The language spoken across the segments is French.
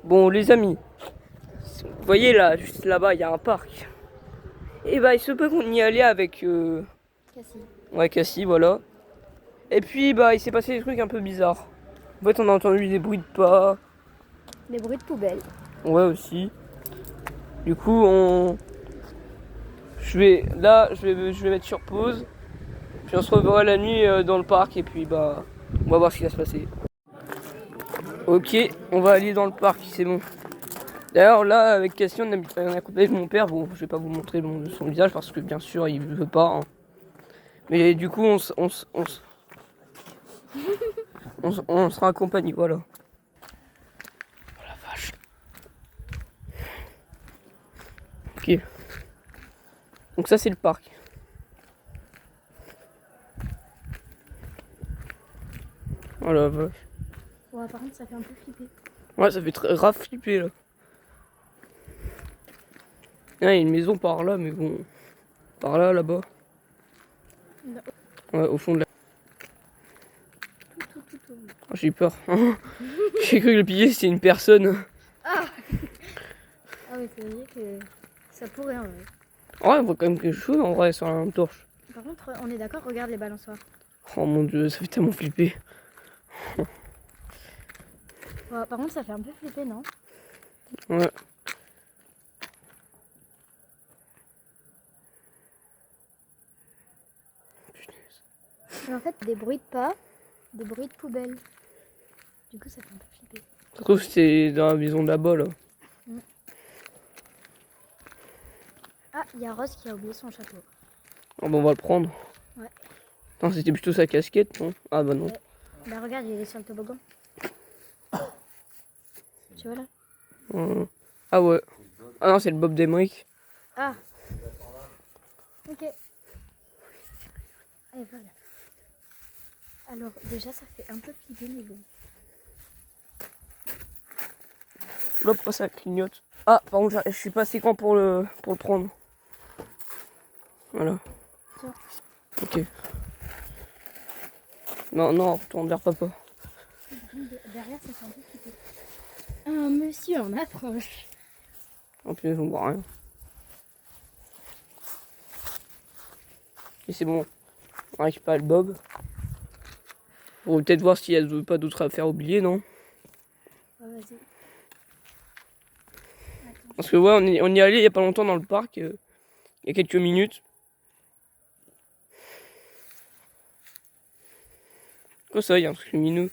Bon, les amis, vous voyez là, juste là-bas, il y a un parc. Et bah, il se peut qu'on y allait avec... Cassie. Ouais, Cassie, voilà. Et puis, bah, il s'est passé des trucs un peu bizarres. En fait, on a entendu des bruits de pas. Des bruits de poubelle. Ouais, aussi. Du coup, on... je vais mettre sur pause. Puis on se reverra la nuit dans le parc. Et puis, bah, on va voir ce qui va se passer. Ok, on va aller dans le parc, c'est bon. D'ailleurs, là, avec Cassie, on est accompagné de mon père. Bon, je vais pas vous montrer son visage parce que, bien sûr, il veut pas. Hein. Mais du coup, on sera accompagné, voilà. Oh la vache. Ok. Donc ça, c'est le parc. Oh la vache. Ouais, par contre, ça fait un peu flipper. Ouais, ça fait très grave flipper, là. Ah, il y a une maison par là, mais bon... Par là, là-bas. Ouais, au fond de la... Tout. Oh, j'ai eu peur. J'ai cru que le pilier, c'était une personne. Ah oui, ça veut dire que ça pourrait en vrai. Ouais, on voit quand même quelque chose, en vrai, sur la lampe torche. Par contre, on est d'accord, regarde les balançoires. Oh mon dieu, ça fait tellement flipper. Ouais, par contre, ça fait un peu flipper, non? Ouais. Mais en fait, des bruits de pas, des bruits de poubelle. Du coup, ça fait un peu flipper. Ça se trouve, c'était dans la maison de là-bas, là. Ah, il y a Rose qui a oublié son chapeau. Ah bah, on va le prendre. Ouais. Non, c'était plutôt sa casquette, non? Ah bah non. Ouais. Bah regarde, il est sur le toboggan. Tu vois là? Ah ouais. Ah non, c'est le Bob d'Emeric. Ah. Ok. Et voilà. Alors déjà, ça fait un peu flipper, mais bon. Là, pourquoi ça clignote? Ah, par contre, je suis pas assez grand pour le prendre. Voilà. Tiens. Ok. Non, retourne vers papa. Derrière, ça fait un peu flipper. Un monsieur en approche. En plus, on voit rien. Et c'est bon. On récupère le Bob. On va peut-être voir s'il y a pas d'autres affaires oubliées, non? Ouais, vas-y. Parce que ouais, on y est allé il y a pas longtemps dans le parc. Il y a quelques minutes. Quoi ça, il y a un truc lumineux.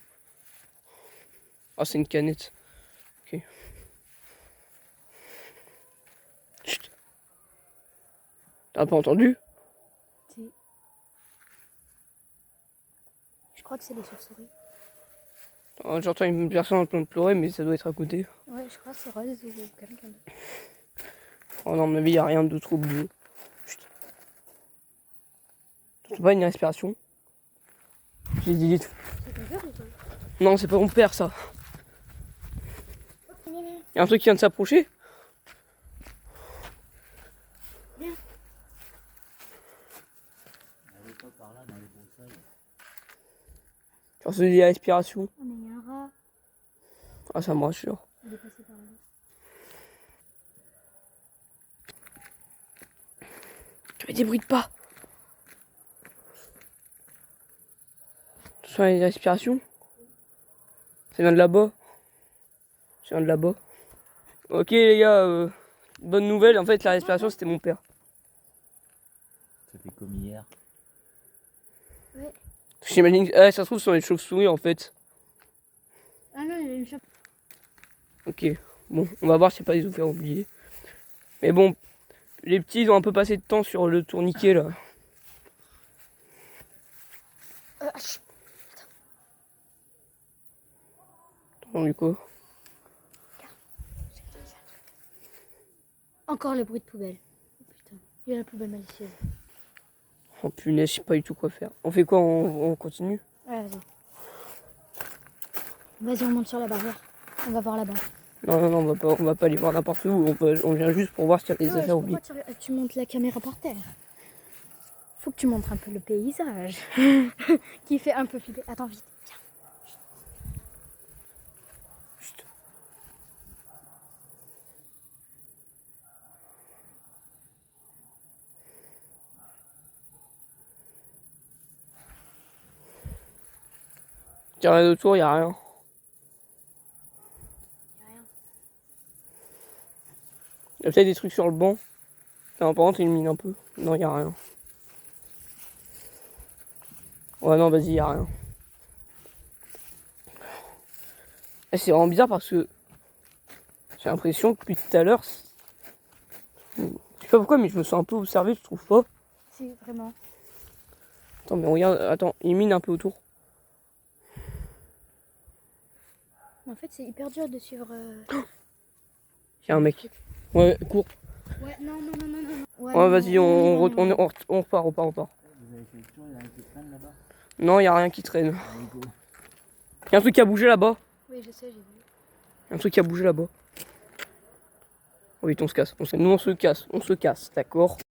Ah, c'est une canette. Ok. Chut. T'as pas entendu? Si. Je crois que c'est les chauves-souris. J'entends une personne en train de pleurer, mais ça doit être à côté. Ouais, je crois que c'est Rose ou quelqu'un d'autre. Oh non, mais il n'y a rien de trop oublié. Chut. C'est pas une respiration. J'ai dit tout. C'est ton père ou quoi? Non, c'est pas mon père, ça. Il y a un truc qui vient de s'approcher. Viens. Genre, c'est la respiration. Oh, mais il y a un rat. Ah, ça me rassure. Il est passé par là. Tu fais des bruits de pas. Ce sont les respirations. Ça vient de là-bas. Ça vient de là-bas. Ok, les gars, bonne nouvelle. En fait, la respiration, c'était mon père. Ça fait comme hier. Ouais. J'imagine que ça se trouve, ce sont les chauves-souris, en fait. Ah non, il y a une chape. Ok, bon, on va voir s'il n'y a pas des affaires oubliées. Mais bon, les petits ils ont un peu passé de temps sur le tourniquet là. Chut. Attends, du coup. Encore les bruits de poubelle. Oh putain, il y a la poubelle malicieuse. Oh punaise, je sais pas du tout quoi faire. On fait quoi? On continue? Ouais, vas-y. Vas-y, on monte sur la barrière. On va voir là-bas. Non, on va pas aller voir n'importe où. On vient juste pour voir s'il y a des affaires oubliées. Pourquoi tu montes la caméra par terre? Faut que tu montres un peu le paysage. Qui fait un peu flipper. Attends, vite, viens. Chut. Tiens, regarde autour, y a rien. Y a rien. Y a peut-être des trucs sur le banc. Non, par contre, illumine un peu. Non, y a rien. Ouais, non, vas-y, y a rien. Et c'est vraiment bizarre parce que j'ai l'impression que depuis tout à l'heure, je sais pas pourquoi, mais je me sens un peu observé, je trouve pas. Si, vraiment. Attends, mais regarde, attends, illumine un peu autour. En fait, c'est hyper dur de suivre. Y a un mec. Ouais, cours. Ouais, non, non, non, non, non. Ouais, vas-y, on repart, on repart. Vous avez fait le tour, il y a rien qui traîne là-bas. Non, y a rien qui traîne. Allez, go. Y a un truc qui a bougé là-bas. Oui, je sais, j'ai vu. Y a un truc qui a bougé là-bas. Oh, vite, on se casse. Nous, on se casse, d'accord.